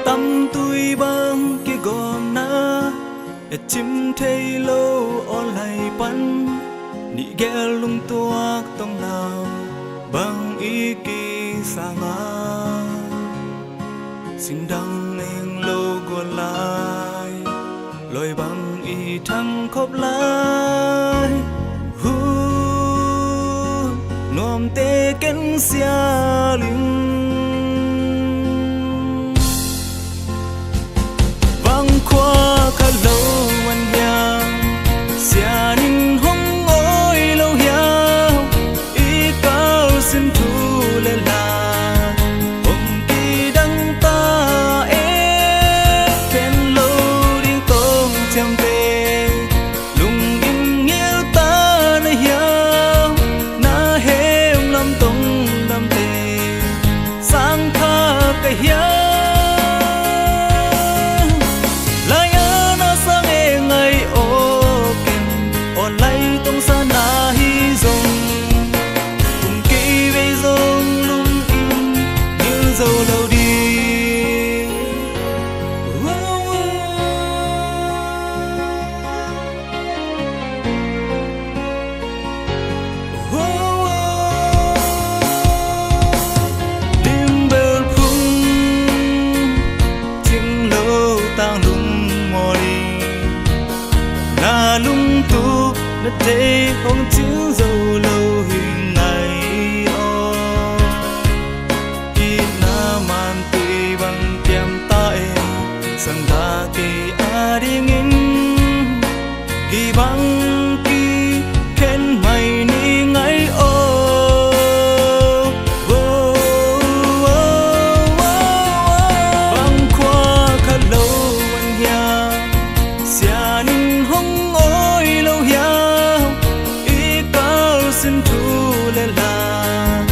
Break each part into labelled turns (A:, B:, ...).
A: tâm tôi băng kia gòn na chim thấy lâu ở lại bắn nị ghé lung tua tông nào bằng ý kỳ xa ngã xin đăng anh lâu gòn lại lối bằng ý thăng khóc lại nôm tê kén xia linh vang qua cả lâu anh yang xia ninh hong ôi lâu hiao ý cao xin thu lên là hồng kỳ đăng ta kén lâu đi tông chăm về lùng in nghĩa ta nơi hiao na hem lâm tông đam tê sang tha cái hiao lâu đi đêm bờ phung chim lâu tang lung mò đi na lung tu na thế không chữ dâu lâu hình ngày sang ta kỳ adingin kỳ băng kỳ khen mày ni ngay băng qua khát lâu anh ya xia ninh hong ôi lâu ya ý cao xin thu lên là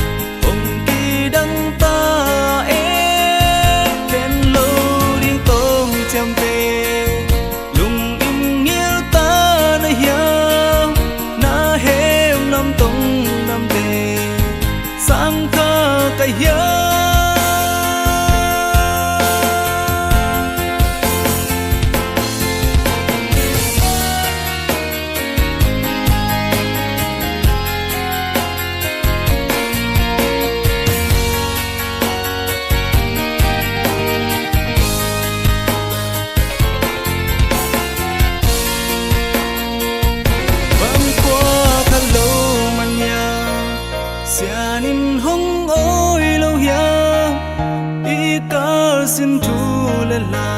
A: hồng kỳ đăng ta chăm về lùng in nghĩa ta nơi hiao na hem lâm tông lâm về sang ca cái hiao xia ninh hong ôi lâu ya ý cao xin thu lên là